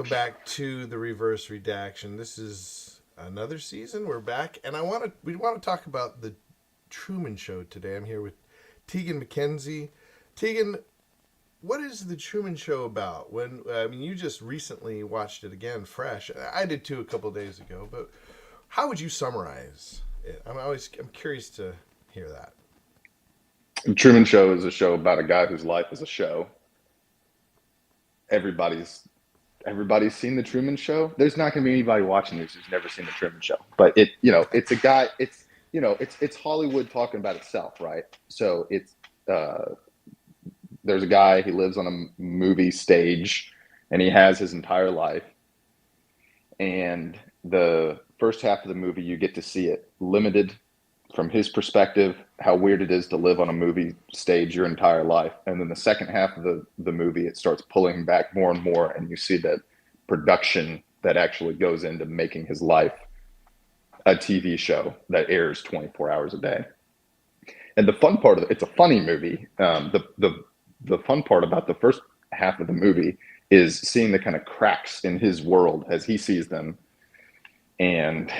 welcome back to the Reverse Redaction. This is another season. We're back, and we want to talk about the Truman Show today. I'm here with Teagan McKenzie. Teagan, what is the Truman Show about? You just recently watched it again, fresh. I did too a couple of days ago. But how would you summarize it? I'm curious to hear that. The Truman Show is a show about a guy whose life is a show. Everybody's seen the Truman Show. There's not going to be anybody watching this who's never seen the Truman Show. But it's a guy. It's Hollywood talking about itself, right? So there's a guy. He lives on a movie stage, and he has his entire life. And the first half of the movie, you get to see it limited from his perspective, how weird it is to live on a movie stage your entire life. And then the second half of the movie, it starts pulling back more and more, and you see that production that actually goes into making his life a TV show that airs 24 hours a day. And the fun part of it's a funny movie. The fun part about the first half of the movie is seeing the kind of cracks in his world as he sees them. And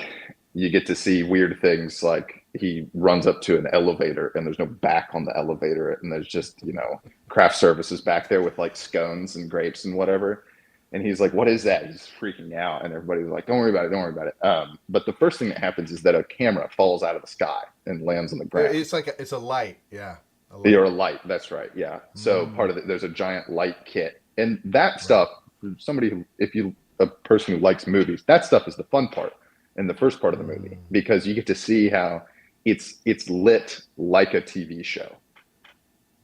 you get to see weird things like he runs up to an elevator and there's no back on the elevator, and there's just, craft services back there with like scones and grapes and whatever. And he's like, what is that? He's freaking out. And everybody's like, don't worry about it. Don't worry about it. But the first thing that happens is that a camera falls out of the sky and lands on the ground. It's a light. Yeah. Or a light. That's right. Yeah. So part of it, there's a giant light kit, and that stuff, a person who likes movies, that stuff is the fun part in the first part of the movie, because you get to see how it's lit like a TV show.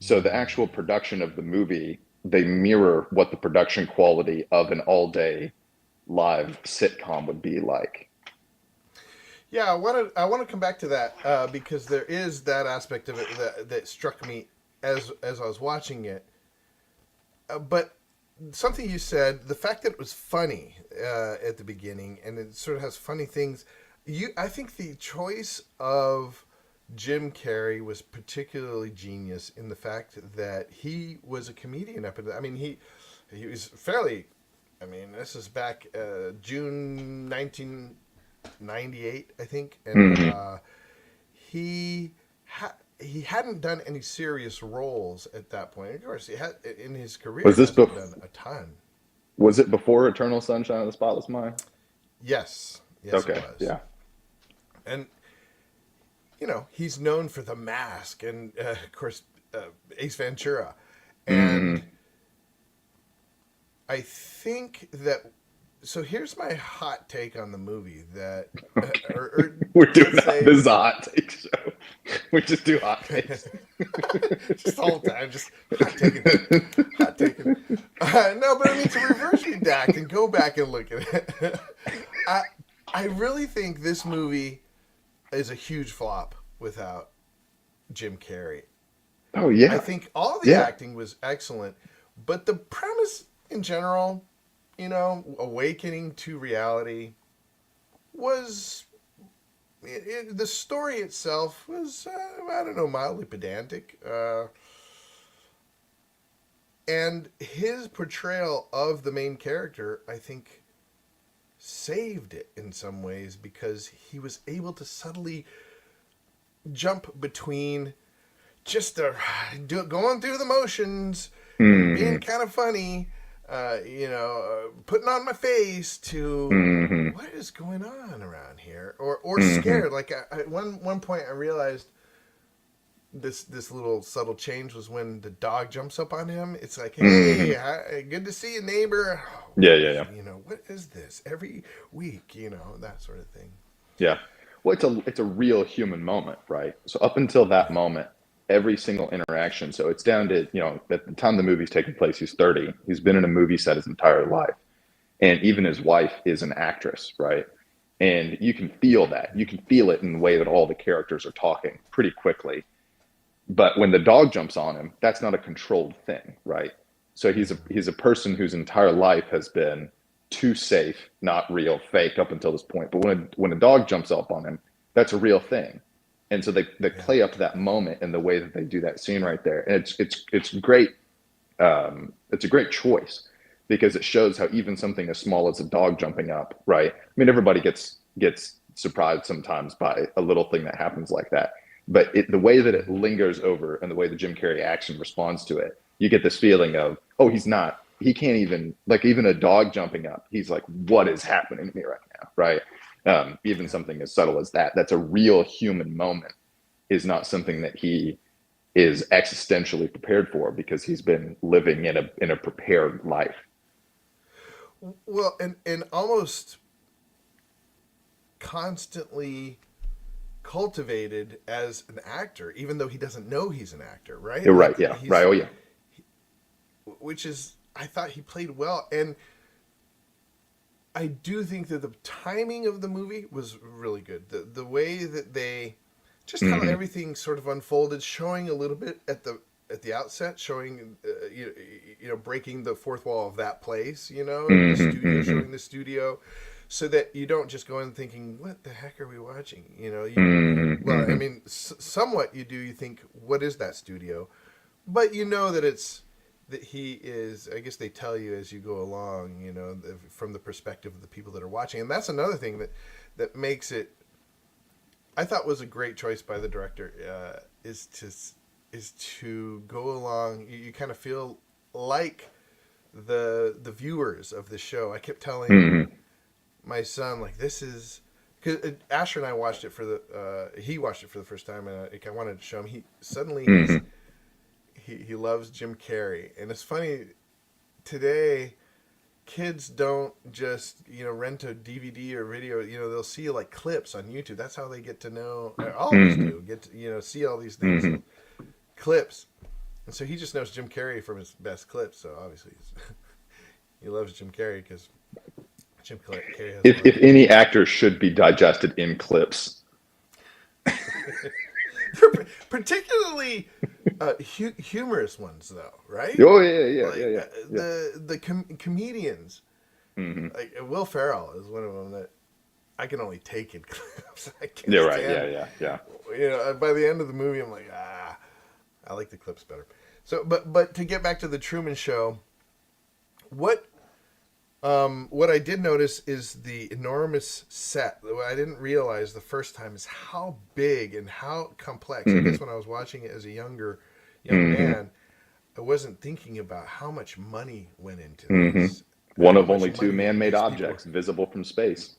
So the actual production of the movie, they mirror what the production quality of an all-day live sitcom would be like. Yeah, I want to come back to that because there is that aspect of it that struck me as I was watching it. But something you said, the fact that it was funny at the beginning, and it sort of has funny things. I think the choice of Jim Carrey was particularly genius in the fact that he was a comedian up until, he was fairly, this is back June 1998, I think, and he hadn't done any serious roles at that point. Of course, he had in his career. Done a ton? Was it before Eternal Sunshine of the Spotless Mind? Yes. Okay. It was. Yeah. And he's known for The Mask and of course Ace Ventura, and I think that. So here's my hot take on the movie that we're doing this is a hot take show. We just do hot takes. Just the whole time, just hot taking. No, but to reverse redact and go back and look at it, I really think this movie is a huge flop without Jim Carrey. Oh yeah. I think all the acting was excellent, but the premise in general, awakening to reality, was the story itself was mildly pedantic, and his portrayal of the main character, I think, saved it in some ways, because he was able to subtly jump between just going through the motions, being kind of funny, putting on my face, to what is going on around here, or scared. Like at one point I realized this little subtle change was when the dog jumps up on him. It's like, hey, good to see you, neighbor. Yeah. What is this every week? That sort of thing. Yeah. Well, it's a real human moment, right? So up until that moment, every single interaction. So it's down to, at the time the movie's taking place, he's 30. He's been in a movie set his entire life. And even his wife is an actress, right? And you can feel that. You can feel it in the way that all the characters are talking pretty quickly. But when the dog jumps on him, that's not a controlled thing, right? So he's a person whose entire life has been too safe, not real, fake up until this point. But when a dog jumps up on him, that's a real thing. And so they play up that moment in the way that they do that scene right there. And it's great. It's a great choice, because it shows how even something as small as a dog jumping up, right? I mean, everybody gets surprised sometimes by a little thing that happens like that. But the way that it lingers over and the way the Jim Carrey action responds to it, you get this feeling of, oh, he can't even, like, even a dog jumping up, he's like, what is happening to me right now, right? Even something as subtle as that, that's a real human moment, is not something that he is existentially prepared for because he's been living in a prepared life. Well, and almost constantly cultivated as an actor, even though he doesn't know he's an actor, right? You're right, yeah, right, oh yeah. Which is, I thought he played well, and I do think that the timing of the movie was really good. The way that they, just how everything sort of unfolded, showing a little bit at the outset, showing you know, breaking the fourth wall of that place, you know, the studio, showing the studio, so that you don't just go in thinking, what the heck are we watching? You know, well, I mean, somewhat you do. You think, what is that studio? But you know that that he is, I guess they tell you as you go along, you know, from the perspective of the people that are watching. And that's another thing that makes it, I thought, was a great choice by the director, is to go along. You kind of feel like the viewers of the show. I kept telling my son, like, this is, because Asher and I watched it he watched it for the first time, and I wanted to show him. He loves Jim Carrey, and it's funny today. Kids don't just, you know, rent a DVD or video. You know, they'll see like clips on YouTube. That's how they get to know. All of us do get to, you know, see all these things, clips, and so he just knows Jim Carrey from his best clips. So obviously, he loves Jim Carrey because Jim Carrey has. If any actor should be digested in clips, particularly humorous ones, though, right? oh yeah, Like, yeah. The comedians, like Will Ferrell is one of them that I can only take in clips. I can't You're right. stand, Yeah. You know, by the end of the movie, I'm like, I like the clips better. So, but to get back to the Truman Show, what I did notice is the enormous set. What I didn't realize the first time is how big and how complex. I guess when I was watching it as a young man, I wasn't thinking about how much money went into this. One of only two man-made objects visible from space.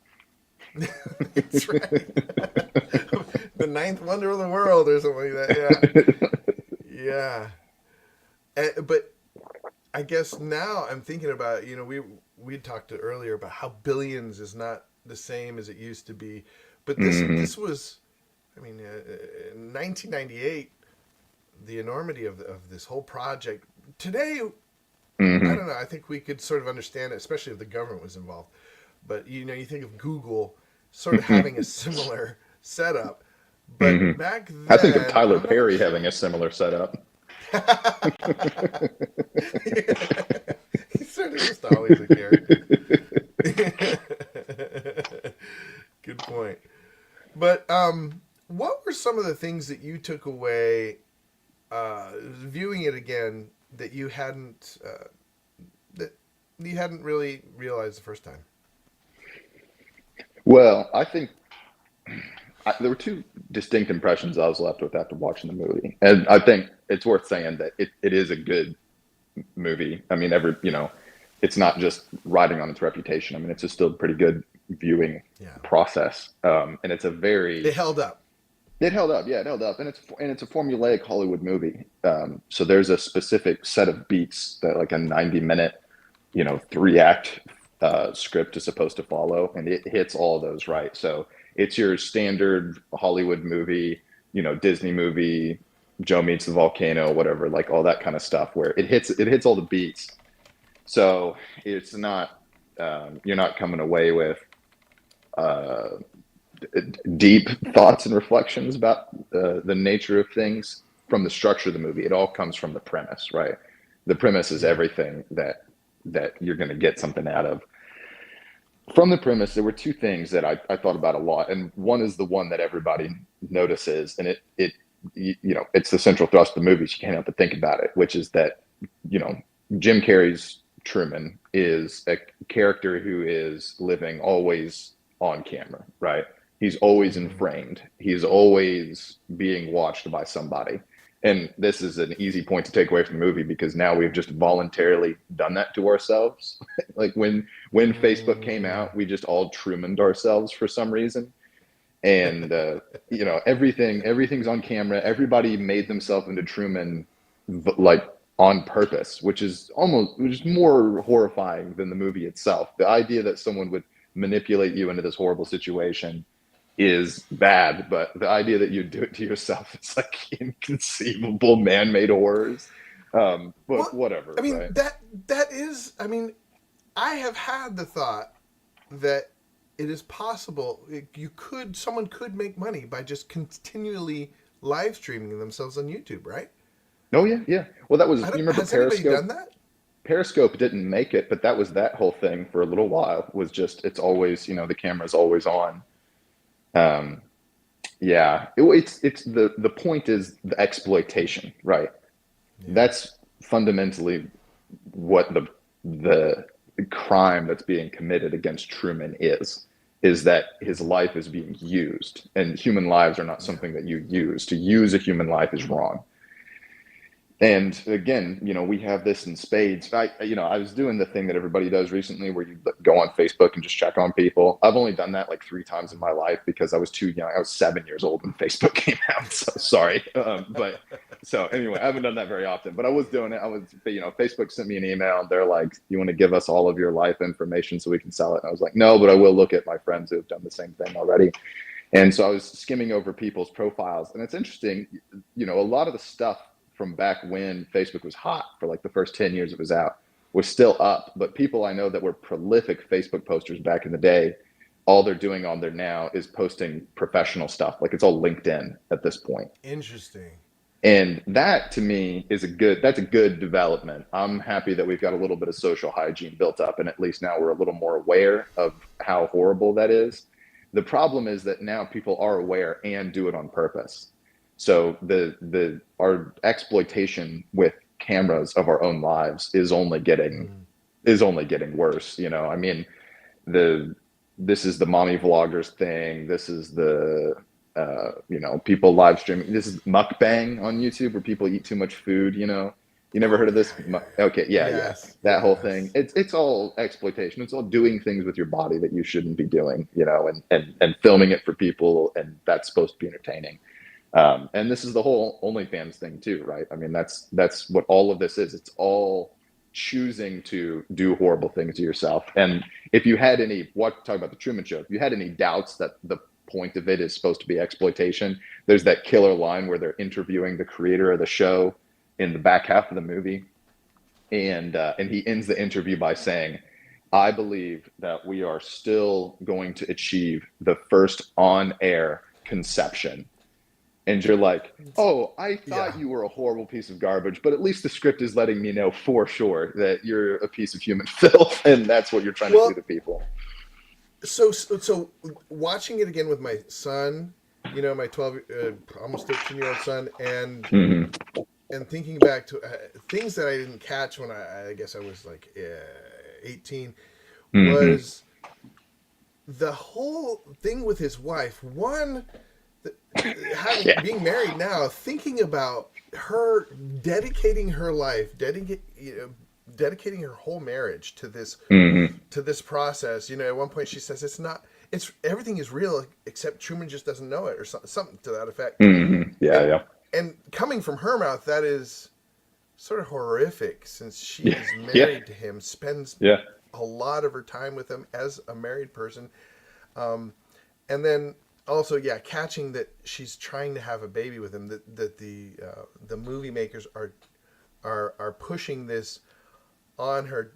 That's right. The ninth wonder of the world, or something like that. Yeah. But I guess now I'm thinking about, you know, we talked earlier about how billions is not the same as it used to be, but this was, I mean, in 1998, the enormity of this whole project. Today, I don't know. I think we could sort of understand it, especially if the government was involved. But you know, you think of Google sort of having a similar setup, but back then, I think of Tyler Perry having a similar setup. He's sort of just always a character. Good point. But what were some of the things that you took away viewing it again that you hadn't really realized the first time? Well, I think there were two distinct impressions I was left with after watching the movie, and I think it's worth saying that it is a good movie. I mean, it's not just riding on its reputation. I mean, it's just still a pretty good viewing process, and it's a very. It held up. It held up, yeah, it held up, and it's a formulaic Hollywood movie. So there's a specific set of beats that, like, a 90-minute, 3-act script is supposed to follow, and it hits all those right. So it's your standard Hollywood movie, Disney movie, Joe Meets the Volcano, whatever, like all that kind of stuff, where it hits all the beats. So it's not you're not coming away with deep thoughts and reflections about the nature of things from the structure of the movie. It all comes from the premise, right? The premise is everything that you're going to get something out of. From the premise, there were two things that I thought about a lot, and one is the one that everybody notices, and it's the central thrust of the movie. So you can't help but think about it, which is that Jim Carrey's Truman is a character who is living always on camera, right? He's always Mm-hmm. framed. He's always being watched by somebody. And this is an easy point to take away from the movie because now we've just voluntarily done that to ourselves. Like when Facebook came Mm. out, we just all Trumaned ourselves for some reason. And everything's on camera. Everybody made themselves into Truman, like on purpose, which is more horrifying than the movie itself. The idea that someone would manipulate you into this horrible situation is bad, but the idea that you do it to yourself is like inconceivable man-made horrors. But Well, I whatever, mean right? that is. I mean, I have had the thought that it is possible someone could make money by just continually live streaming themselves on YouTube, right? Oh yeah, yeah. Well, that was, you remember Has anybody Periscope? done that? Periscope didn't make it, but that was that whole thing for a little while. Was just it's always, the camera's always on. Um, yeah, it's the point is the exploitation, right? Yeah. That's fundamentally what the crime that's being committed against Truman is that his life is being used, and human lives are not Yeah. something that you use. To use a human life is wrong. And again, we have this in spades. I was doing the thing that everybody does recently where you go on Facebook and just check on people. I've only done that like 3 times in my life because I was too young. I was 7 years old when Facebook came out. So sorry. But so anyway, I haven't done that very often, but I was doing it. Facebook sent me an email. They're like, you want to give us all of your life information so we can sell it? And I was like, no, but I will look at my friends who have done the same thing already. And so I was skimming over people's profiles, and it's interesting, a lot of the stuff from back when Facebook was hot for like the first 10 years it was out was still up. But people I know that were prolific Facebook posters back in the day, all they're doing on there now is posting professional stuff. Like it's all LinkedIn at this point. Interesting. And that to me that's a good development. I'm happy that we've got a little bit of social hygiene built up, and at least now we're a little more aware of how horrible that is. The problem is that now people are aware and do it on purpose. So the our exploitation with cameras of our own lives Mm. is only getting worse. I mean, the this is the mommy vloggers thing. This is the people live streaming. This is mukbang on YouTube where people eat too much food. You never Oh heard of yeah, this? yeah, Okay, yeah. yeah, Yes, that whole thing. yes. It's all exploitation. It's all doing things with your body that you shouldn't be doing. And filming it for people, and that's supposed to be entertaining. And this is the whole OnlyFans thing too, right? I mean, that's what all of this is. It's all choosing to do horrible things to yourself. And if you had talk about the Truman Show, if you had any doubts that the point of it is supposed to be exploitation, there's that killer line where they're interviewing the creator of the show in the back half of the movie, and he ends the interview by saying, "I believe that we are still going to achieve the first on-air conception." And you're like, oh, I Yeah. thought you were a horrible piece of garbage, but at least the script is letting me know for sure that you're a piece of human filth, and that's what you're trying to do Well, to people. so watching it again with my son, my 12, almost 13-year-old son, Mm-hmm. and thinking back to things that I didn't catch when I guess I was like 18 Mm-hmm. was the whole thing with his wife. One, the, having Yeah. being married now, thinking about her dedicating her life, dedicating her whole marriage Mm-hmm. to this process. At one point she says it's not. It's everything is real except Truman just doesn't know it, or something to that effect. Mm-hmm. Yeah. And Yeah. and coming from her mouth, that is sort of horrific since she Yeah. is Yeah. married to him, spends Yeah. a lot of her time with him as a married person. Um, and then also, yeah, catching that she's trying to have a baby with him. That the movie makers are pushing this on her,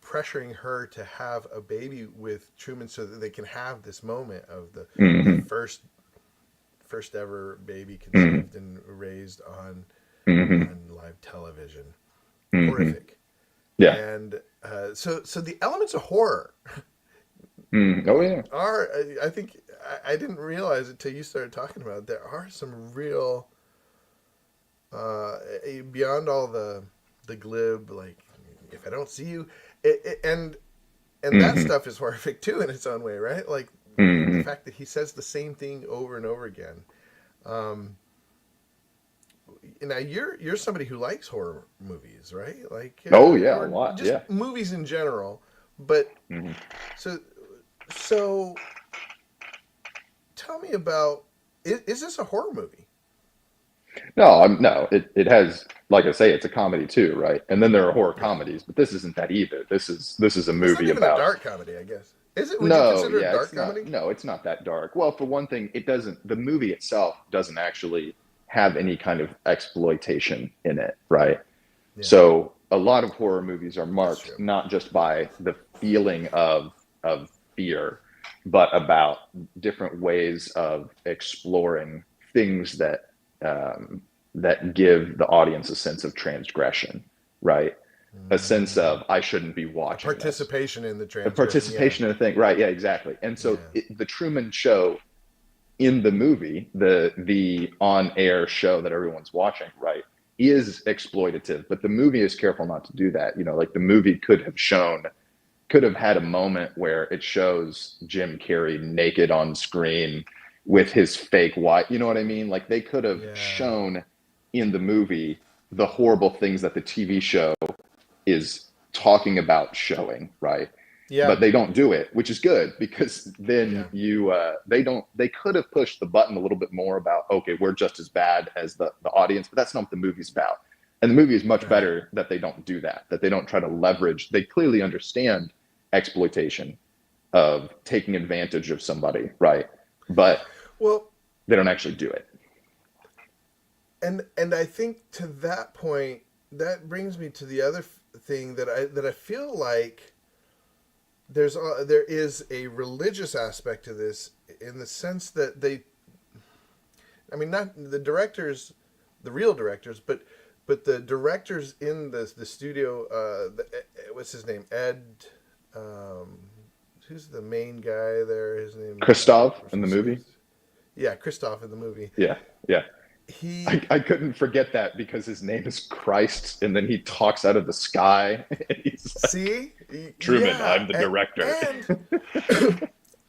pressuring her to have a baby with Truman so that they can have this moment of the Mm-hmm. first ever baby Mm-hmm. conceived and raised Mm-hmm. on live television. Mm-hmm. Horrific. Yeah. And so the elements of horror Mm. Oh yeah. are, I think I didn't realize it till you started talking about it. There are some real beyond all the glib, like, if I don't see you, And that Hmm. stuff is horrific too in its own way, right? Like the Hmm. fact that he says the same thing over and over again. Um, Now you're somebody who likes horror movies, right? Like Oh yeah, a or lot. just Yeah. movies in general. But Hmm. so so tell me about, is this a horror movie? No, no. It has, like I say, it's a comedy too, right? And then there are horror Yeah. comedies, but this isn't that either. This is a It's not movie even a about. dark comedy, I guess. Is it? Would you No, consider it a yeah, dark it's not. comedy? No, it's not that dark. Well, for one thing, it doesn't. The movie itself doesn't actually have any kind of exploitation in it, right? Yeah, So a lot of horror movies are that's marked true. not just by the feeling of fear, but about different ways of exploring things that give the audience a sense of transgression, right? A sense Mm, of I shouldn't be a watching this, participation in the a transgression. Yeah, participation in a thing, right? Yeah, exactly. And so yeah, the Truman Show in the movie, the on air show that everyone's watching, right, is exploitative, but the movie is careful not to do that. Like the movie could have had a moment where it shows Jim Carrey naked on screen with his fake wife. You know what I mean? Like they could have yeah, shown in the movie the horrible things that the TV show is talking about showing, right? yeah, But they don't do it, which is good because then yeah. they could have pushed the button a little bit more about okay, we're just as bad as the audience, but that's not what the movie's about. And the movie is much Right. better that they don't do that, that they don't try to leverage. They clearly understand exploitation of taking advantage of somebody, right? But Well, they don't actually do it. and I think to that point, that brings me to the other thing that I feel like there is a religious aspect to this in the sense that I mean, not the directors, the real directors, but the directors in the studio. What's his name? Ed. Um, who's the main guy there? His name Christoph in from the movie, yeah, Christoph in the movie. yeah, yeah. He I couldn't forget that because his name is Christ, and then he talks out of the sky. And he's like, see, Truman, yeah, I'm the director.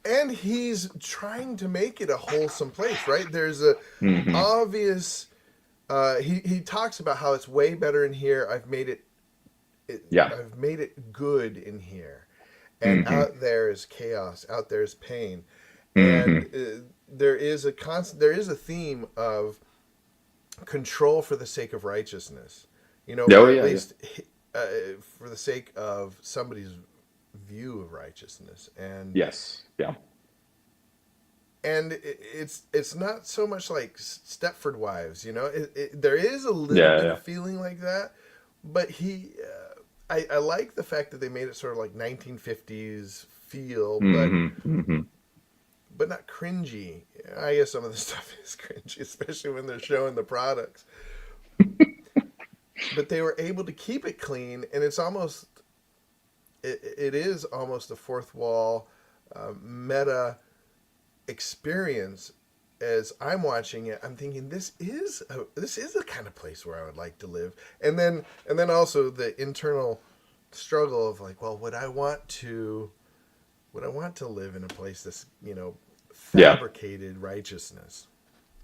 and he's trying to make it a wholesome place, right? There's a Hmm. obvious. He talks about how it's way better in here. Yeah. I've made it good in here, and Hmm. out there is chaos. Out there is pain, and Hmm. there is a theme of control for the sake of righteousness, Oh or at yeah, yeah. least uh, for the sake of somebody's view of righteousness, Yes. Yeah. and it's not so much like Stepford Wives, there is a little Yeah. bit Yeah. of feeling like that, but I like the fact that they made it sort of like 1950s feel, Hmm. Hmm. but not cringy. I guess some of the stuff is cringy, especially when they're showing the products. But they were able to keep it clean, and it is almost a fourth wall meta experience. As I'm watching it, I'm thinking this is the kind of place where I would like to live. And then also the internal struggle of like, well, would I want to live in a place that's Yeah. fabricated righteousness?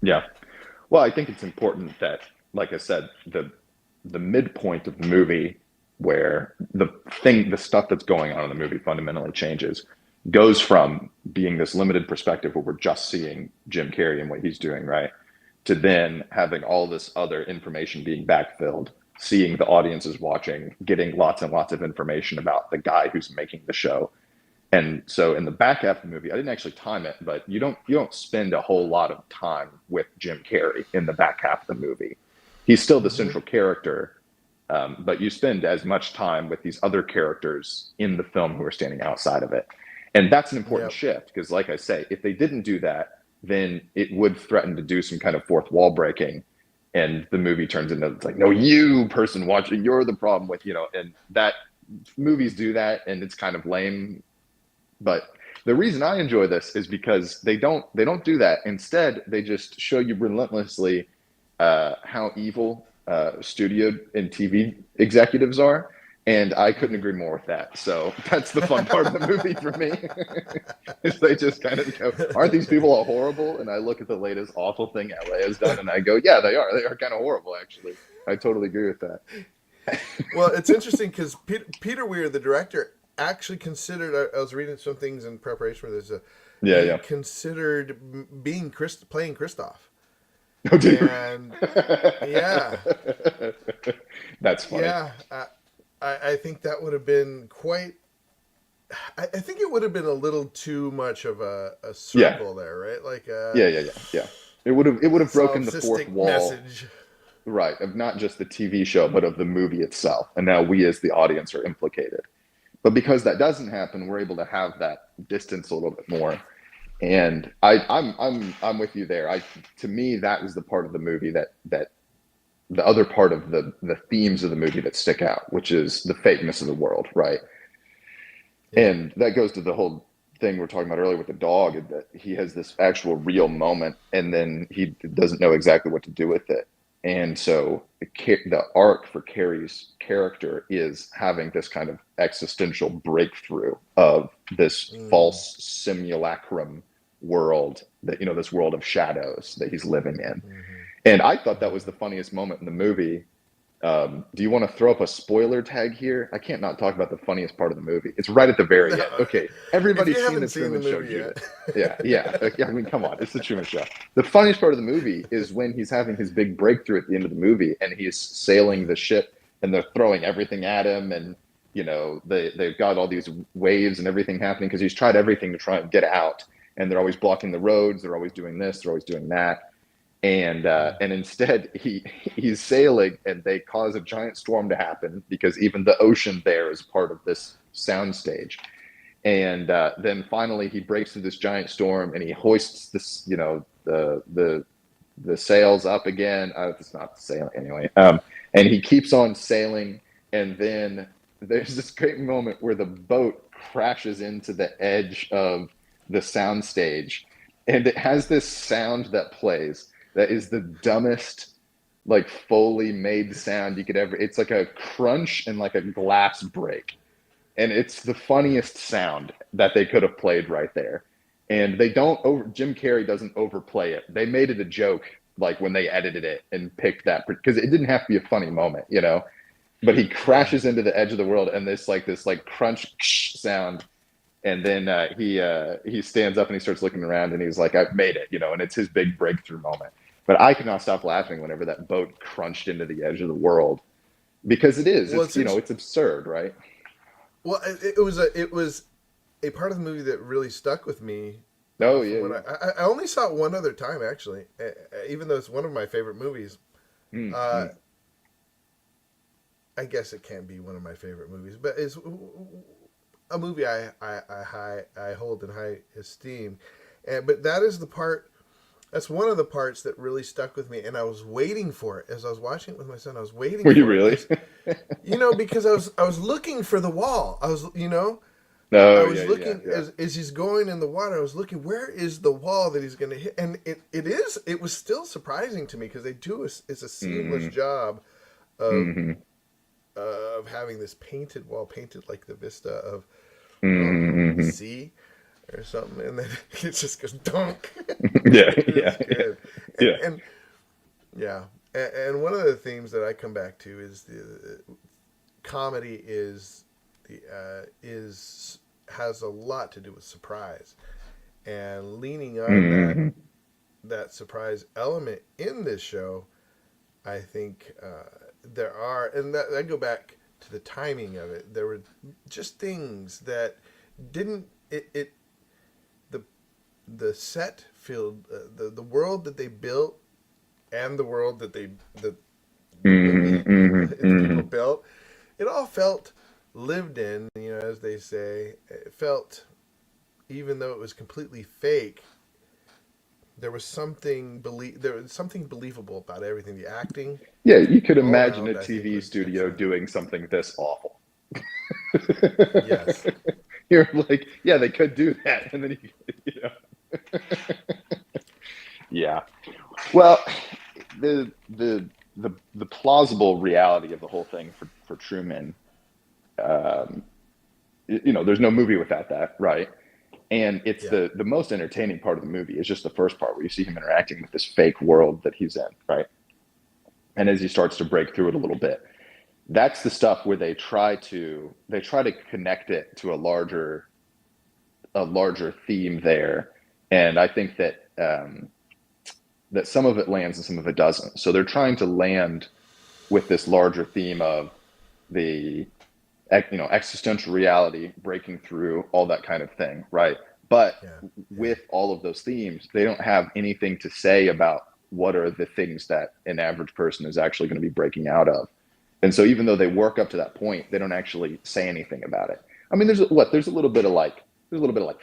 Yeah. Well, I think it's important that, like I said, the midpoint of the movie where the stuff that's going on in the movie fundamentally changes, goes from being this limited perspective where we're just seeing Jim Carrey and what he's doing, right, to then having all this other information being backfilled, seeing the audiences watching, getting lots and lots of information about the guy who's making the show. And so in the back half of the movie, I didn't actually time it, but you don't spend a whole lot of time with Jim Carrey in the back half of the movie. He's still the Mm-hmm. central character, but you spend as much time with these other characters in the film who are standing outside of it. And that's an important Yep. shift because, like I say, if they didn't do that, then it would threaten to do some kind of fourth wall breaking. And the movie turns into it's like, no, you person watching, you're the problem with, and that movies do that. And it's kind of lame, but the reason I enjoy this is because they don't do that. Instead, they just show you relentlessly how evil studio and TV executives are, And I couldn't agree more with that. So that's the fun part of the movie for me. Is they just kind of go, aren't these people all horrible? And I look at the latest awful thing LA has done, and I go, yeah, they are. They are kind of horrible, actually. I totally agree with that. Well, it's interesting because Peter Weir, the director, actually considered. I was reading some things in preparation for this. Yeah, He yeah. considered playing Kristoff, Oh, dude. and yeah, That's funny. yeah. I think that would have been quite. I think it would have been a little too much of a Yeah, circle there, right? Like yeah. It would have broken the fourth solipsistic wall, message. right, of not just the TV show, but of the movie itself. And now we as the audience are implicated. But because that doesn't happen, we're able to have that distance a little bit more. And I'm with you there. To me, that was the part of the movie that the other part of the themes of the movie that stick out, which is the fakeness of the world, right? Yeah. And that goes to the whole thing we are talking about earlier with the dog, that he has this actual real moment, and then he doesn't know exactly what to do with it. And so the arc for Carrie's character is having this kind of existential breakthrough of this false simulacrum world, that, this world of shadows that he's living in. Mm-hmm. And I thought that was the funniest moment in the movie. Do you want to throw up a spoiler tag here? I can't not talk about the funniest part of the movie. It's right at the very end. Okay, everybody's seen the Truman Show, Judith. Yeah. I mean, come on, it's the Truman Show. The funniest part of the movie is when he's having his big breakthrough at the end of the movie, and he's sailing the ship, and they're throwing everything at him, and they've got all these waves and everything happening because he's tried everything to try and get out, and they're always blocking the roads. They're always doing this. They're always doing that. And instead he's sailing, and they cause a giant storm to happen because even the ocean there is part of this soundstage. And then finally he breaks through this giant storm, and he hoists this, the sails up again. It's not sailing anyway. And he keeps on sailing, and then there's this great moment where the boat crashes into the edge of the soundstage, and it has this sound that plays that is the dumbest, like, Foley made sound you could ever. It's like a crunch and like a glass break, and it's the funniest sound that they could have played right there. And they don't Jim Carrey doesn't overplay it. They made it a joke, like, when they edited it and picked that, because it didn't have to be a funny moment, but he crashes into the edge of the world, and this crunch sound. And then he stands up and he starts looking around, and he's like, I've made it, and it's his big breakthrough moment. But I could not stop laughing whenever that boat crunched into the edge of the world, because it's absurd, right? Well, it was a part of the movie that really stuck with me. Oh, yeah. I only saw it one other time, actually, even though it's one of my favorite movies. I guess it can't be one of my favorite movies, but it's a movie I hold in high esteem. But that is the part. That's one of the parts that really stuck with me, and I was waiting for it as I was watching it with my son. I was waiting. Were you really? Because I was looking for the wall. I was looking as he's going in the water. I was looking, where is the wall that he's going to hit? And it was still surprising to me, because they do it's a seamless job of having this painted wall, painted like the vista of the sea or something, and then it just goes dunk. Yeah. And one of the themes that I come back to is the comedy has a lot to do with surprise, and leaning on that surprise element in this show. I think there are, and that I go back to the timing of it. There were just things that didn't the set filled the world that they built, and the world that people built. It all felt lived in, as they say. It felt, even though it was completely fake, there was something believable about everything. The acting. Yeah, you could imagine a TV studio doing something this awful. Yes. You're like, yeah, they could do that, and then Yeah. Well, the plausible reality of the whole thing for Truman um, there's no movie without that, right? And it's Yeah. the most entertaining part of the movie is just the first part where you see him interacting with this fake world that he's in, right? And as he starts to break through it a little bit, that's the stuff where they try to connect it to a larger theme there. And I think that some of it lands and some of it doesn't. So they're trying to land with this larger theme of the existential reality, breaking through, all that kind of thing, right? But Yeah. Yeah. with all of those themes, they don't have anything to say about what are the things that an average person is actually going to be breaking out of. And so even though they work up to that point, they don't actually say anything about it. I mean, there's a little bit of like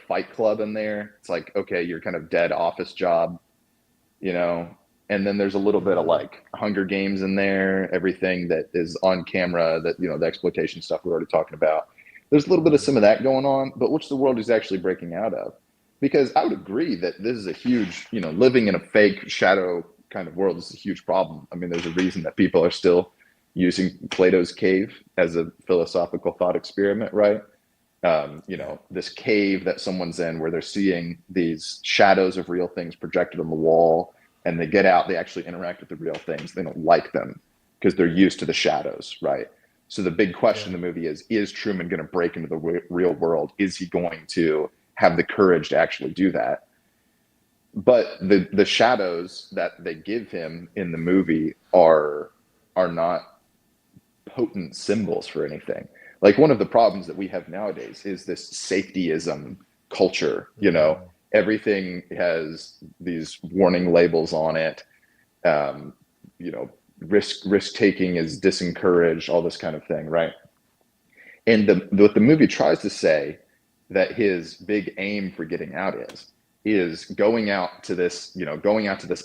Fight Club in there. It's like, okay, your kind of dead office job, you know, and then there's a little bit of Hmm. like Hunger Games in there, everything that is on camera, that the exploitation stuff we're already talking about. There's a little bit of Hmm. some of that going on, but which the world is actually breaking out of. Because I would agree that this is a huge, living in a fake shadow kind of world is a huge problem. I mean, there's a reason that people are still using Plato's cave as a philosophical thought experiment, right? Yeah. This cave that someone's in where they're seeing these shadows of real things projected on the wall, and they get out, they actually interact with the real things. They don't like them because they're used to the shadows, right? So the big question Yeah. in the movie is Truman going to break into the real world? Is he going to have the courage to actually do that? But the shadows that they give him in the movie are not potent symbols for anything. Like one of the problems that we have nowadays is this safetyism culture. Hmm. Everything has these warning labels on it. Um, you know, risk taking is disencouraged. All this kind of thing, right? And what the movie tries to say that his big aim for getting out is going out to this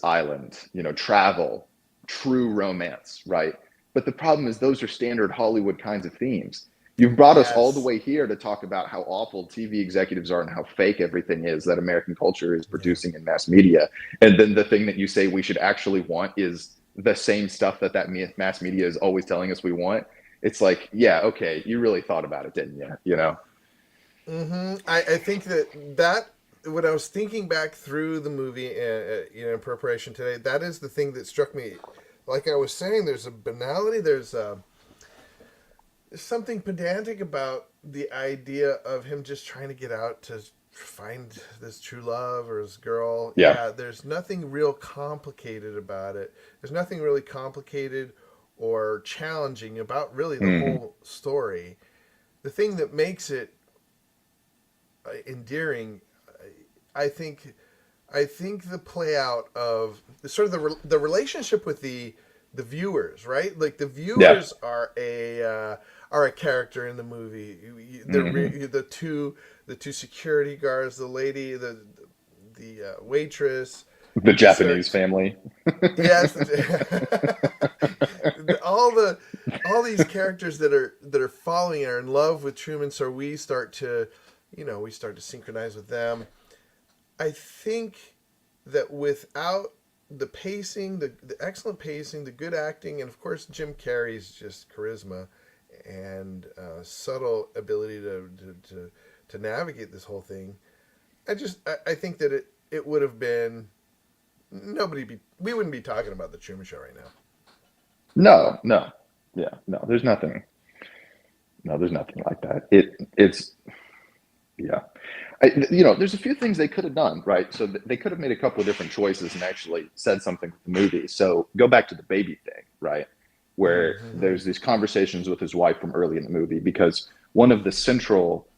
island, travel, true romance, right? But the problem is those are standard Hollywood kinds of themes. You've brought us all the Yes. way here to talk about how awful TV executives are and how fake everything is that American culture is Yeah. producing in mass media. And then the thing that you say we should actually want is the same stuff that mass media is always telling us we want. It's like, yeah, okay, you really thought about it, didn't you? I think that when I was thinking back through the movie, in preparation today, that is the thing that struck me. Like I was saying, there's a banality. There's something pedantic about the idea of him just trying to get out to find this true love or his girl. Yeah. Yeah, there's nothing real complicated about it. There's nothing really complicated or challenging about really the Mm-hmm. whole story. The thing that makes it endearing, I think, I think the play out of sort of the relationship with the viewers, right? Like the Yeah. viewers are a character in the movie. Mm-hmm. The two security guards, the lady, the waitress, The we Japanese start family. yes, all all these characters that are following are in love with Truman, so we start to, we start to synchronize with them. I think that without the pacing, the excellent pacing, the good acting, and of course Jim Carrey's just charisma and subtle ability to navigate this whole thing, I think that it would have been we wouldn't be talking about the Truman Show right now. No, no. Yeah, no, there's nothing. No, there's nothing like that. It's yeah. There's a few things they could have done, right? So they could have made a couple of different choices and actually said something with the movie. So go back to the baby thing, right? Where Mm-hmm. there's these conversations with his wife from early in the movie, because one of the central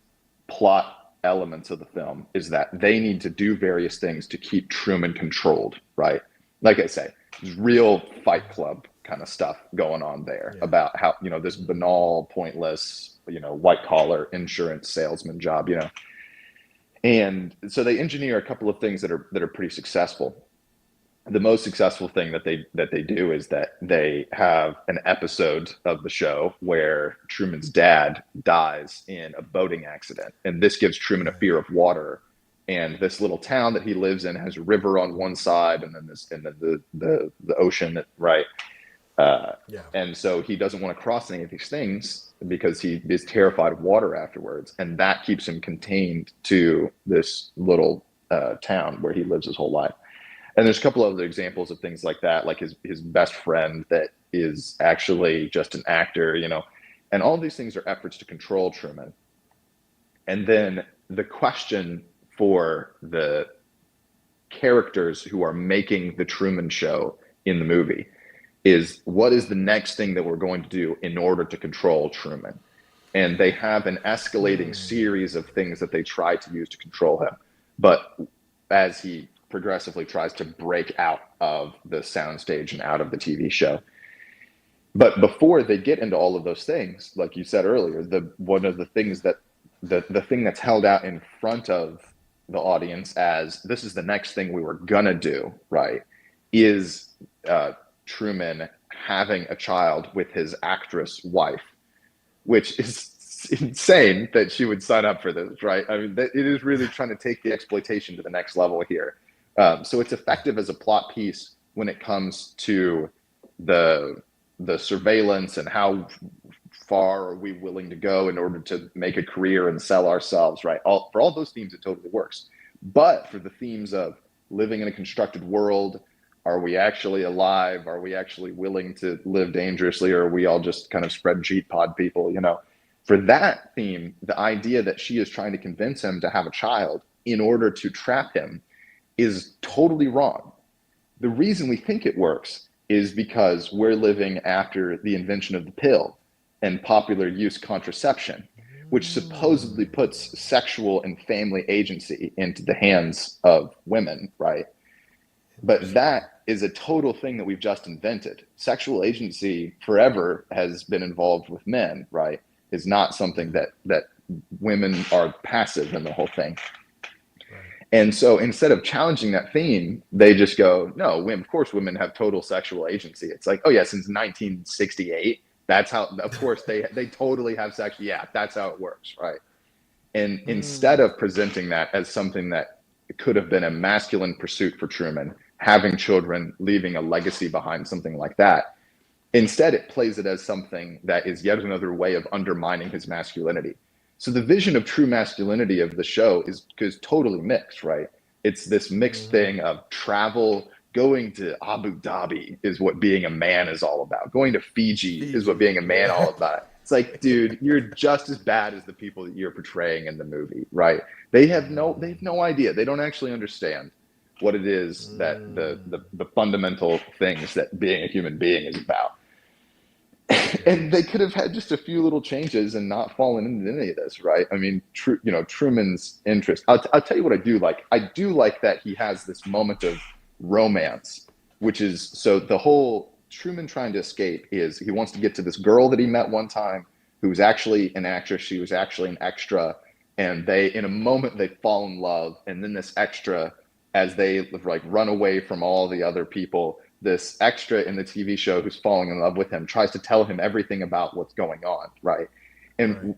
plot elements of the film is that they need to do various things to keep Truman controlled, right? Like I say, there's real Fight Club kind of stuff going on there Yeah. about how, this banal, pointless, white collar insurance salesman job, and so they engineer a couple of things that are pretty successful. The most successful thing that they do is that they have an episode of the show where Truman's dad dies in a boating accident, and this gives Truman a Yeah. fear of water. And this little town that he lives in has a river on one side, and then the ocean, right? Uh, Yeah. and so he doesn't want to cross any of these things. because he is terrified of water afterwards, and that keeps him contained to this little town where he lives his whole life. And there's a couple other examples of things like that, like his best friend that is actually just an actor, and all these things are efforts to control Truman. And then the question for the characters who are making the Truman Show in the movie is, what is the next thing that we're going to do in order to control Truman? And they have an escalating series of things that they try to use to control him. But as he progressively tries to break out of the soundstage and out of the TV show. But before they get into all of those things, like you said earlier, one of the things that the thing that's held out in front of the audience as this is the next thing we were gonna do, right, is Truman having a child with his actress wife, which is insane that she would sign up for this, right? I mean, it is really trying to take the exploitation to the next level here. So it's effective as a plot piece when it comes to the surveillance and how far are we willing to go in order to make a career and sell ourselves, right? For all those themes, it totally works. But for the themes of living in a constructed world, are we actually alive? Are we actually willing to live dangerously? Or are we all just kind of spreadsheet pod people, For that theme, the idea that she is trying to convince him to have a child in order to trap him is totally wrong. The reason we think it works is because we're living after the invention of the pill and popular use contraception, which supposedly puts sexual and family agency into the hands of women, right? But that is a total thing that we've just invented. Sexual agency forever has been involved with men, right? Is not something that women are passive in the whole thing. And so instead of challenging that theme, they just go, no, of course women have total sexual agency. It's like, oh yeah, since 1968, that's how, of course they totally have sex. Yeah, that's how it works, right? And instead of presenting that as something that could have been a masculine pursuit for Truman, having children, leaving a legacy behind, something like that, instead it plays it as something that is yet another way of undermining his masculinity. So the vision of true masculinity of the show is totally mixed, right? It's this mixed thing of travel. Going to Abu Dhabi is what being a man is all about. Going to Fiji is what being a man all about. It's like, dude, you're just as bad as the people that you're portraying in the movie, right? They have no idea. They don't actually understand what it is that the fundamental things that being a human being is about. And they could have had just a few little changes and not fallen into any of this, right? I mean, Truman's interest. I'll tell you what I do like. I do like that he has this moment of romance, which is, so the whole Truman trying to escape is he wants to get to this girl that he met one time who was actually an actress. She was actually an extra. And in a moment, they fall in love. And then this extra, as they like run away from all the other people, this extra in the TV show who's falling in love with him tries to tell him everything about what's going on, right? And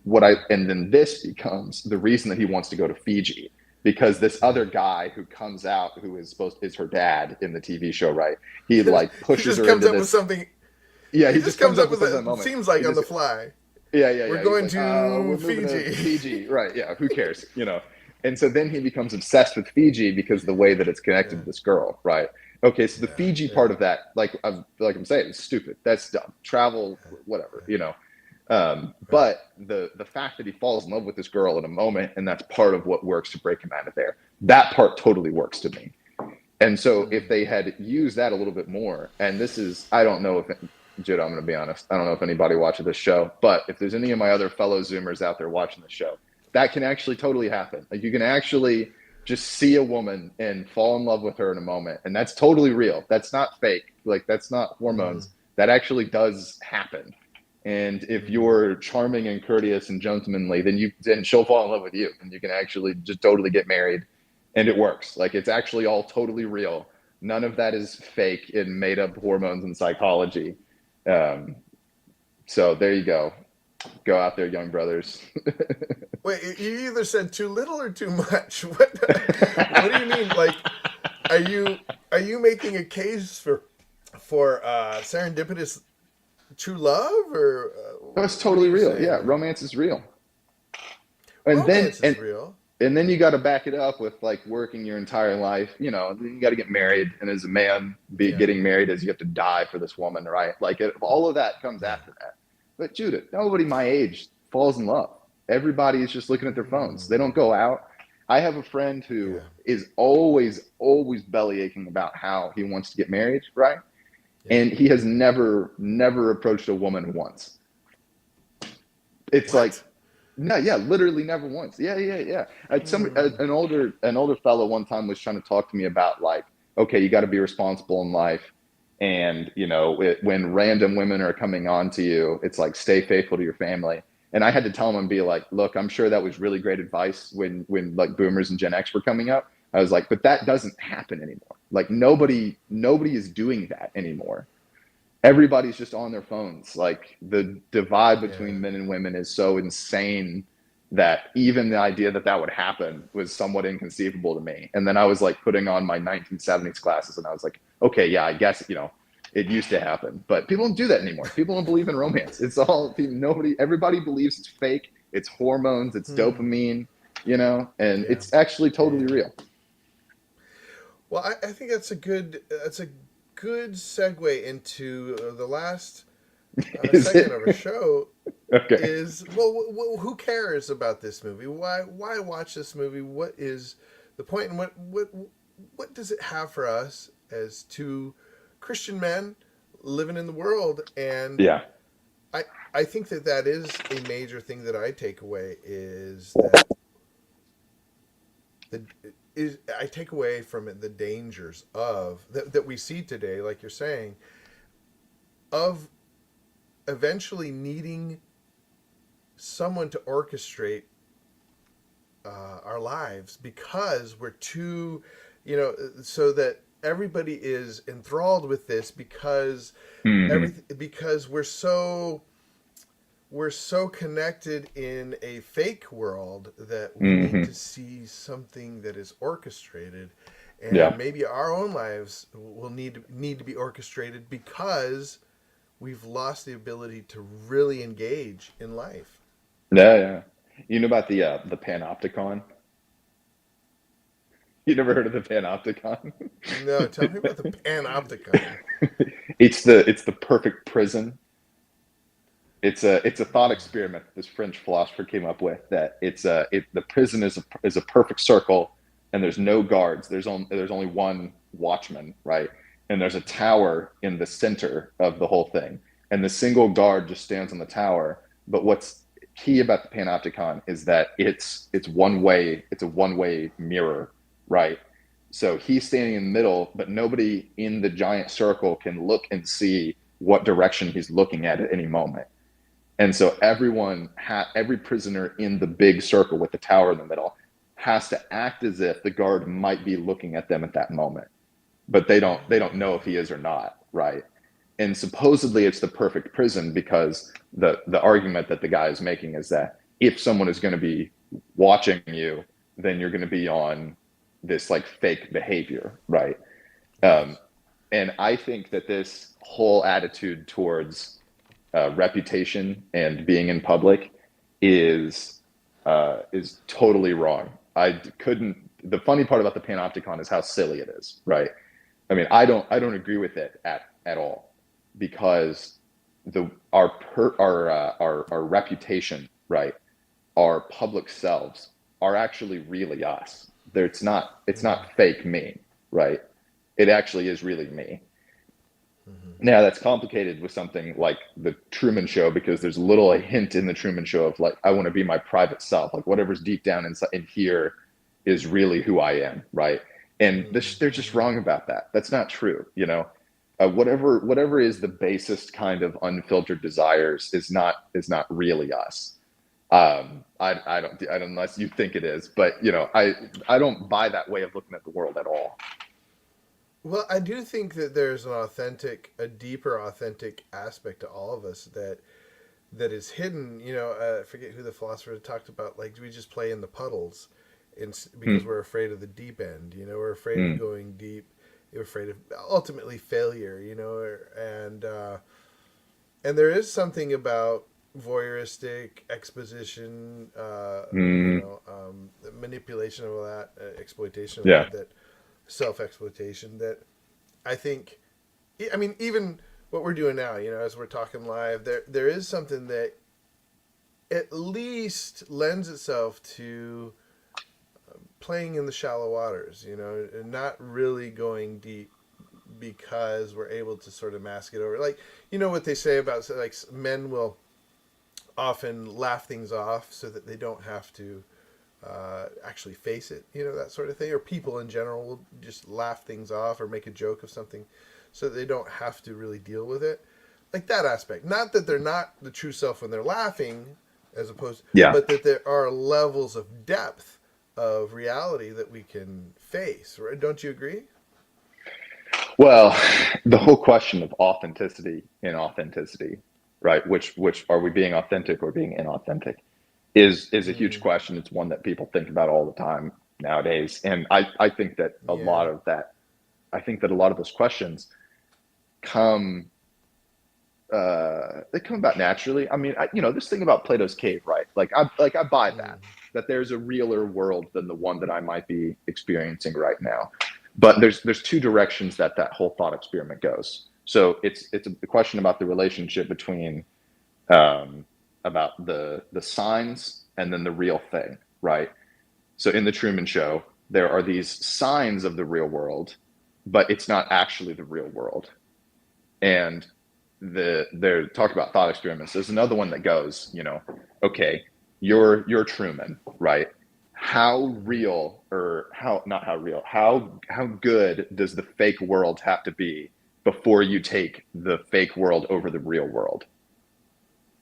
and then this becomes the reason that he wants to go to Fiji, because this other guy who comes out who is her dad in the TV show, right? He like pushes her into this. With something. Yeah, he just comes up with it. Seems like on the fly. Yeah. We're going to Fiji. Fiji, right? Yeah, who cares, And so then he becomes obsessed with Fiji because of the way that it's connected to this girl, right? Okay, so the Fiji part of that, like I'm saying, is stupid. That's dumb. Travel, whatever, But the fact that he falls in love with this girl in a moment, and that's part of what works to break him out of there, that part totally works to me. And so if they had used that a little bit more, and this is, I don't know if, Judah, I'm going to be honest, I don't know if anybody watches this show, but if there's any of my other fellow Zoomers out there watching the show, that can actually totally happen. Like you can actually just see a woman and fall in love with her in a moment. And that's totally real. That's not fake. Like that's not hormones. That actually does happen. And if you're charming and courteous and gentlemanly, then she'll fall in love with you, and you can actually just totally get married, and it works. Like it's actually all totally real. None of that is fake and made up hormones and psychology. So there you go. Go out there, young brothers. Wait, you either said too little or too much. What do you mean? Like, are you making a case for serendipitous true love, or That's What are totally you real. Yeah, saying? romance is real. And then Romance is real. and then you got to back it up with like working your entire life. Then you got to get married, and as a man, be Yeah. getting married as you have to die for this woman, right? Like all of that comes Yeah. after that. But Judith, nobody my age falls in love. Everybody is just looking at their phones. They don't Mm, go out. I have a friend who yeah. is always belly aching about how he wants to get married, right? Yeah. And he has never approached a woman once. It's like, What? no, yeah, literally never once. Yeah. Hmm. An older fellow one time was trying to talk to me about like, okay, you got to be responsible in life, and when random women are coming on to you, it's like stay faithful to your family. And I had to tell him and be like, look, I'm sure that was really great advice when like boomers and Gen X were coming up. I was like, but that doesn't happen anymore. Like nobody is doing that anymore. Everybody's just on their phones. Like the divide between Yeah. men and women is so insane that even the idea that that would happen was somewhat inconceivable to me. And then I was like putting on my 1970s classes, and I was like, okay, yeah, I guess it used to happen, but people don't do that anymore. People don't believe in romance. It's all nobody. Everybody believes it's fake. It's hormones. It's Hmm. dopamine. And Yeah. it's actually totally Yeah. real. Well, I think that's a good segue into the last Is segment of our it? show. Okay. Is well, who cares about this movie? Why watch this movie? What is the point, and what does it have for us as two Christian men living in the world? And Yeah. I I think that is a major thing that I take away is that the is I take away from it the dangers of that we see today, like you're saying, of eventually needing someone to orchestrate our lives because we're too, so that everybody is enthralled with this because Hmm. everything because we're so connected in a fake world that we need to Hmm. see something that is orchestrated, and Yeah. maybe our own lives will need to be orchestrated because we've lost the ability to really engage in life. Yeah. You know about the panopticon? You never heard of the panopticon? No, tell me about the panopticon. It's the perfect prison. It's a thought Hmm. experiment this French philosopher came up with, that the prison is a perfect circle, and there's no guards. There's only one watchman, right? And there's a tower in the center of the whole thing, and the single guard just stands on the tower. But what's key about the panopticon is that it's one way. It's a one-way mirror, right? So he's standing in the middle, but nobody in the giant circle can look and see what direction he's looking at any moment. And so every prisoner in the big circle with the tower in the middle has to act as if the guard might be looking at them at that moment, but they don't know if he is or not, right? And supposedly it's the perfect prison because the argument that the guy is making is that if someone is going to be watching you, then you're going to be on this like fake behavior, right? Um, Yes. and I think that this whole attitude towards reputation and being in public is totally wrong. I couldn't. The funny part about the panopticon is how silly it is, right? I mean, I don't agree with it at all, because our reputation, right? Our public selves are actually really us. It's not Hmm. fake me, right? It actually is really me. Hmm. Now that's complicated with something like the Truman Show, because there's a hint in the Truman Show of like, I want to be my private self, like whatever's deep down in here is really who I am, right? And they're just Hmm. wrong about that. That's not true, whatever is the basest kind of unfiltered desires is not really us. I don't, unless you think it is, but I don't buy that way of looking at the world at all. Well, I do think that there's a deeper authentic aspect to all of us that is hidden. I forget who the philosopher talked about. Like we just play in the puddles, because Hmm. we're afraid of the deep end. We're afraid of Hmm. going deep. We're afraid of ultimately failure. And there is something about voyeuristic exposition, Mm, manipulation of all that, exploitation of yeah. that self-exploitation that I think, I mean, even what we're doing now, as we're talking live, there is something that at least lends itself to playing in the shallow waters, and not really going deep because we're able to sort of mask it over. Like, what they say about, like, men will often laugh things off so that they don't have to actually face it, that sort of thing. Or people in general will just laugh things off or make a joke of something so that they don't have to really deal with it. Like that aspect. Not that they're not the true self when they're laughing, as opposed, Yeah. but that there are levels of depth of reality that we can face. Right? Don't you agree? Well, the whole question of authenticity and authenticity, right? Which are we being authentic or being inauthentic? Is a huge Mm, question. It's one that people think about all the time nowadays. And I think that a yeah. lot of that, I think that a lot of those questions come they come about naturally. I mean, this thing about Plato's cave, right? Like I buy Mm, that there's a realer world than the one that I might be experiencing right now. But there's two directions that whole thought experiment goes. So it's a question about the relationship between um, about the signs and then the real thing, right? So in the Truman Show, there are these signs of the real world, but it's not actually the real world. And they're talk about thought experiments. There's another one that goes, okay, you're Truman, right? How mm, real, or how not how real, how good does the fake world have to be before you take the fake world over the real world?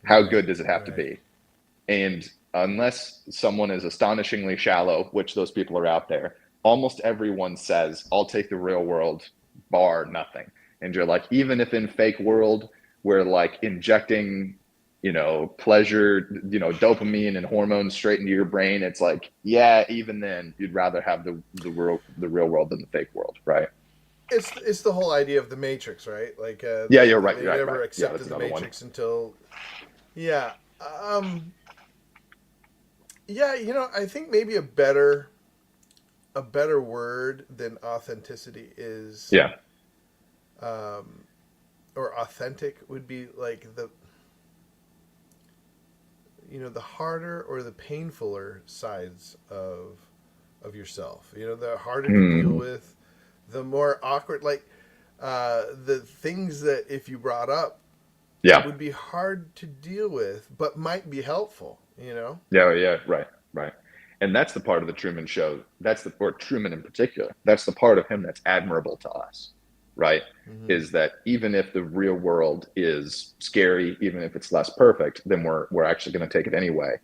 How good right. does it have to Right. be? And unless someone is astonishingly shallow, which those people are out there, almost everyone says, I'll take the real world, bar nothing. And you're like, even if in fake world, we're like injecting, pleasure, dopamine and hormones straight into your brain, it's like, yeah, even then you'd rather have the real world than the fake world, right? It's the whole idea of the Matrix, right? Like, Yeah, you're right, they right, never right. Yeah, accepted that's the another one. Matrix until, yeah. Yeah, I think maybe a better word than authenticity is, Yeah. um, or authentic would be like the harder or the painfuler sides of yourself. The harder to deal Mm, with, the more awkward, like, the things that if you brought up yeah. would be hard to deal with, but might be helpful. Yeah, yeah, right, right. And that's the part of the Truman Show. Or Truman in particular. That's the part of him that's admirable to us, right? Hmm. Is that even if the real world is scary, even if it's less perfect, then we're actually going to take it anyway.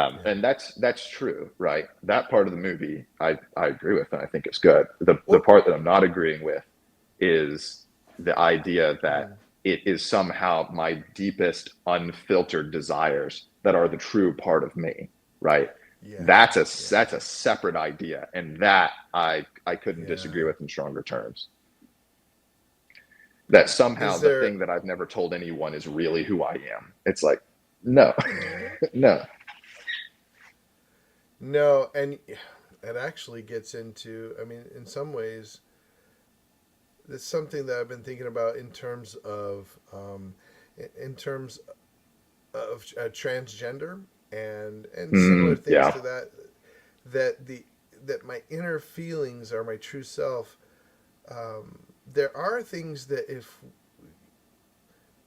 Yeah. And that's true, right? That part of the movie, I agree with, and I think it's good. The What? part that I'm not agreeing with is the idea that Mm, it is somehow my deepest unfiltered desires that are the true part of me, right? yeah. That's a Yeah. separate idea, and that I couldn't disagree Yeah. with in stronger terms. That somehow Is the there? thing that I've never told anyone is really who I am. It's like, no, Mhm. no. No, and it actually gets into. I mean, in some ways, it's something that I've been thinking about in terms of, in terms of transgender and similar things Yeah. to that. That my inner feelings are my true self. There are things that if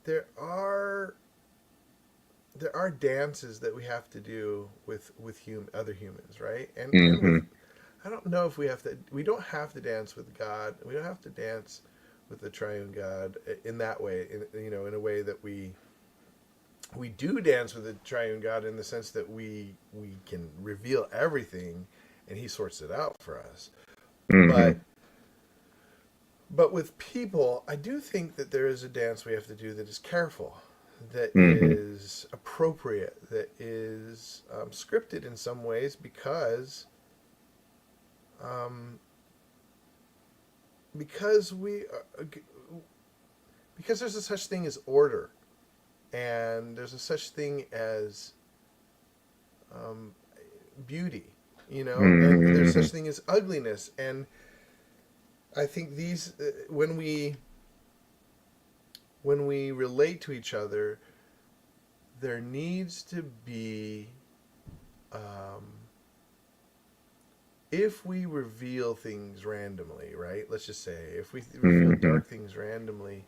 there are there are dances that we have to do with other humans, right? And with, Hmm. I don't know if we have to. We don't have to dance with God. We don't have to dance with the triune God in that way. In a way that we do dance with the triune God in the sense that we can reveal everything, and He sorts it out for us. Hmm. But But with people, I do think that there is a dance we have to do that is careful, that Hmm. is appropriate, that is scripted in some ways um, because we because there's a such thing as order, and there's a such thing as um, beauty, and there's Mm-hmm. such thing as ugliness. And I think these when we relate to each other, there needs to be, um, if we reveal things randomly, right? Let's just say if we reveal Mm-hmm. dark things randomly,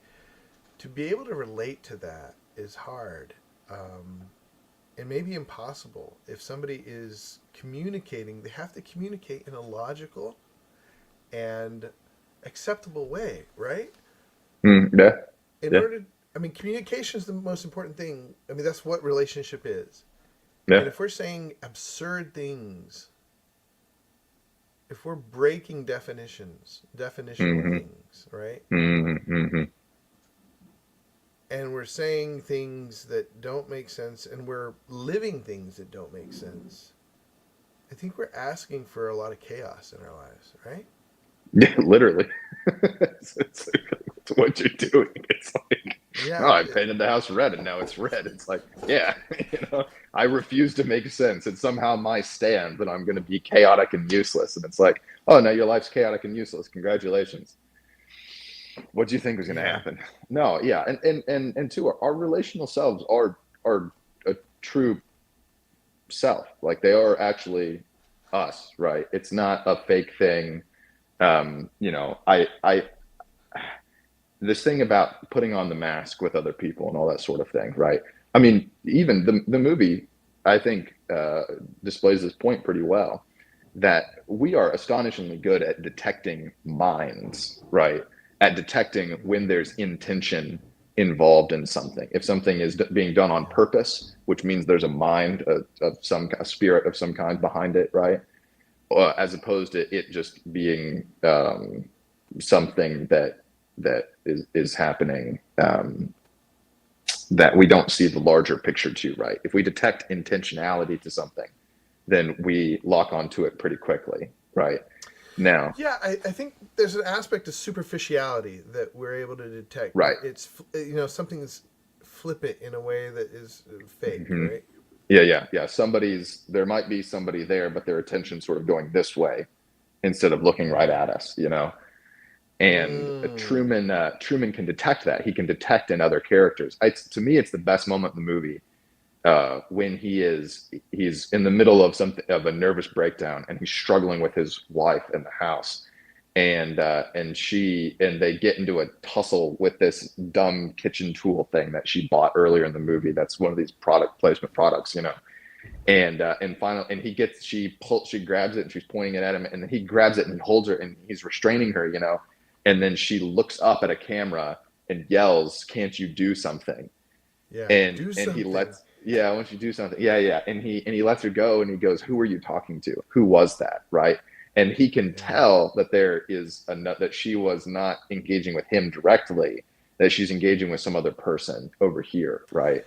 to be able to relate to that is hard. It may be impossible. If somebody is communicating, they have to communicate in a logical and acceptable way, right? Mm-hmm. Yeah. In Yeah. order, I mean, communication is the most important thing. I mean, that's what relationship is. Yeah. And if we're saying absurd things, if we're breaking definitional Mm-hmm. things, right? Mm-hmm. Mm-hmm. And we're saying things that don't make sense, and we're living things that don't make sense, I think we're asking for a lot of chaos in our lives, right? Yeah, literally. It's what you're doing. It's like, oh, Yeah, I painted the house red and now it's red. It's like, yeah, I refuse to make sense. It's somehow my stand that I'm going to be chaotic and useless. And it's like, oh, now your life's chaotic and useless. Congratulations. What do you think was going to yeah, happen? No, yeah, and two, our relational selves are a true self. Like they are actually us, right? It's not a fake thing. I this thing about putting on the mask with other people and all that sort of thing, right? I mean, even the movie, I think, displays this point pretty well, that we are astonishingly good at detecting minds, right? At detecting when there's intention involved in something. If something is being done on yeah, purpose, which means there's a mind of some a spirit of some kind behind it, right? As opposed to it just being something that is happening, that we don't see the larger picture to, right? If we detect intentionality to something, then we lock onto it pretty quickly, right? Now, yeah. I think there's an aspect of superficiality that we're able to detect. right. It's something's flippant in a way that is fake, Hmm. right? Yeah, yeah, yeah. There might be somebody there, but their attention sort of going this way instead of looking right Mm. at us, And Mm. Truman can detect that. He can detect in other characters. To me, it's the best moment in the movie, when he's in the middle of something, of a nervous breakdown, and he's struggling with his wife in the house, and they get into a tussle with this dumb kitchen tool thing that she bought earlier in the movie. That's one of these product placement products, and finally, and she grabs it and she's pointing it at him, and then he grabs it and he holds her and he's restraining her, and then she looks up at a camera and yells, "Can't you do something?" Yeah, and do and he something. lets yeah, why don't you do something? Yeah, yeah. And he lets her go and he goes, "Who are you talking to? Who was that?" Right? And he can Yeah. tell that that she was not engaging with him directly, that she's engaging with some other person over here, right?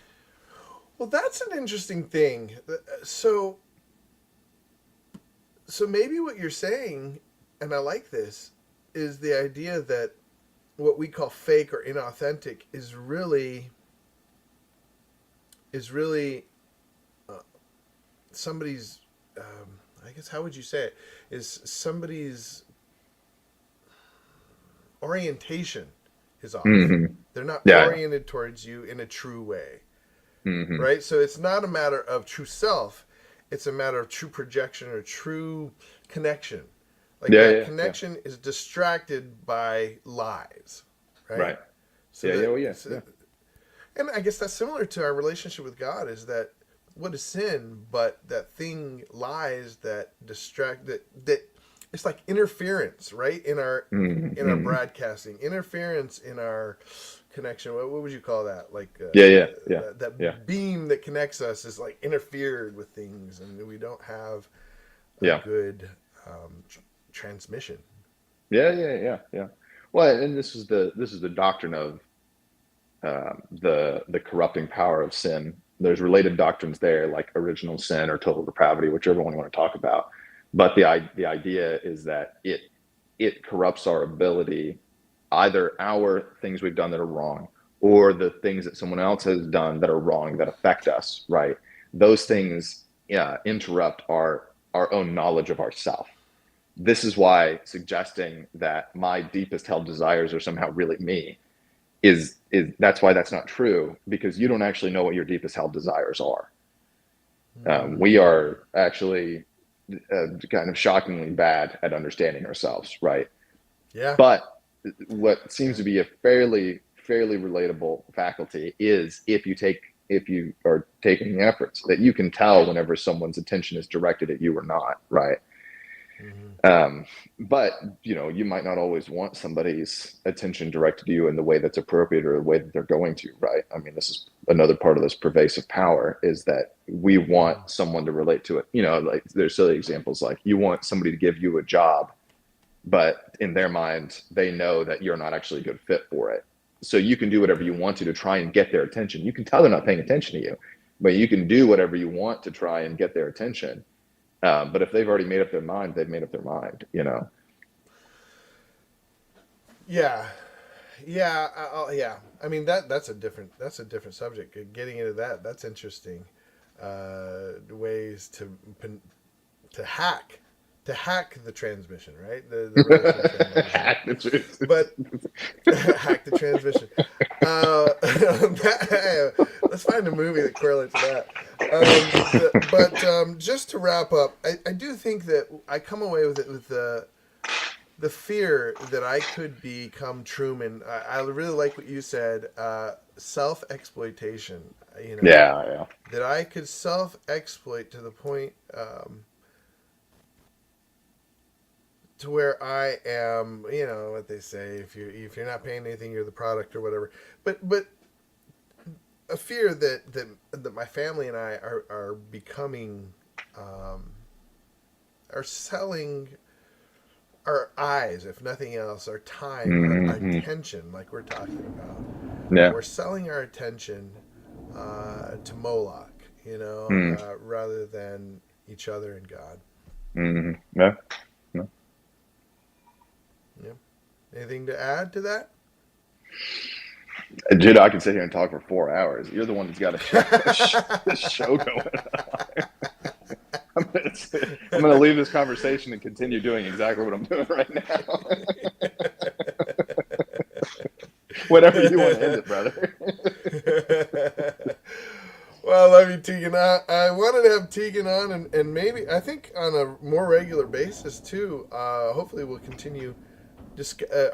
Well, that's an interesting thing. So, so maybe what you're saying, and I like this, is the idea that what we call fake or inauthentic is really uh, somebody's. I guess how would you say it? Is somebody's orientation is off. Hmm. They're not Yeah. oriented towards you in a true way, Hmm. right? So it's not a matter of true self, it's a matter of true projection or true connection. Like Yeah, that yeah, yeah. connection is distracted by lies, right? Right. So Yeah, yeah, that, well, yeah, yeah. and I guess that's similar to our relationship with God. Is that what is sin? But that thing lies that distract that it's like interference, right? In our Hmm. broadcasting, interference in our connection. What would you call that? Like Yeah, yeah, yeah, yeah, that beam that connects us is like interfered with things, and we don't have a yeah. good transmission. Yeah, yeah, yeah, yeah. Well, and this is the doctrine of, the corrupting power of sin. There's related doctrines there, like original sin or total depravity, whichever one you want to talk about. But the idea is that it corrupts our ability, either our things we've done that are wrong, or the things that someone else has done that are wrong that affect us, right? Those things interrupt our own knowledge of ourself. This is why suggesting that my deepest held desires are somehow really me is that's why that's not true, because you don't actually know what your deepest held desires are. We are actually kind of shockingly bad at understanding ourselves, right? Yeah. But what seems to be a fairly relatable faculty is if you are taking the efforts, that you can tell whenever someone's attention is directed at you or not, right? But you might not always want somebody's attention directed to you in the way that's appropriate or the way that they're going to, right? I mean, this is another part of this pervasive power, is that we want someone to relate to it. Like there's silly examples, like you want somebody to give you a job, but in their mind, they know that you're not actually a good fit for it. So you can do whatever you want to try and get their attention. You can tell they're not paying attention to you, but you can do whatever you want to try and get their attention. But if they've already made up their mind, they've made up their mind, Yeah. Yeah. I mean, that's a different subject. Getting into that's interesting. Ways to hack the transmission, right? The relational transmission. Hack the truth. But hack the transmission. Let's find a movie that correlates to that. But just to wrap up, I do think that I come away with it with the fear that I could become Truman. I really like what you said, self-exploitation. Yeah. That I could self-exploit to the point to where I am, what they say, if you're not paying anything, you're the product or whatever. But a fear that my family and I are becoming, are selling our eyes, if nothing else, our time, our attention, like we're talking about. Yeah. We're selling our attention to Moloch, rather than each other and God. Yeah. Yeah. Anything to add to that? Dude, I could sit here and talk for 4 hours. You're the one that's got a show going on. I'm going to leave this conversation and continue doing exactly what I'm doing right now. Whatever you want to end it, brother. Well, I love you, Teagan. I wanted to have Teagan on, and maybe, I think, on a more regular basis, too. Hopefully we'll continue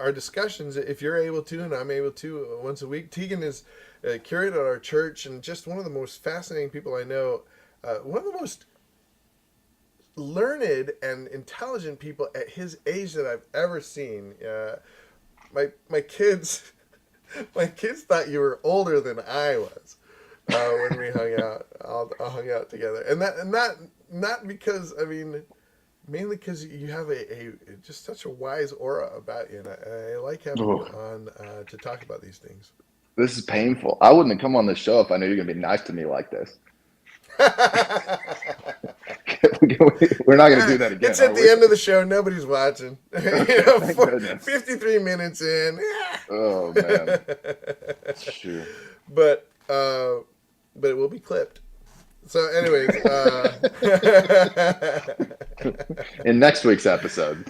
our discussions if you're able to, and I'm able to, once a week. Teagan is a curator at our church and just one of the most fascinating people I know. One of the most learned and intelligent people at his age that I've ever seen. My kids thought you were older than I was when we all hung out together, and not because, I mean, mainly because you have a just such a wise aura about you, and I like having you on to talk about these things. This is painful. I wouldn't have come on this show if I knew you were going to be nice to me like this. We're not going to do that again. It's at the end of the show. Nobody's watching. 53 minutes in. Oh, man. Shoot. But it will be clipped. So, anyways, in next week's episode,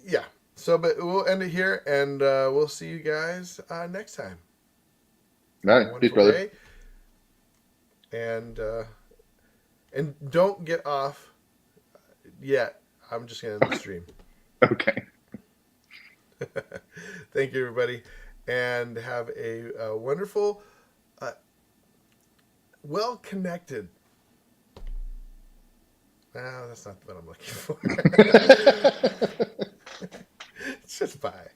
yeah. So, but we'll end it here, and we'll see you guys next time. All right, peace, brother. Day. And don't get off yet. I'm just gonna end the stream. Okay. Thank you, everybody, and have a wonderful, well-connected. That's not what I'm looking for. It's just bye.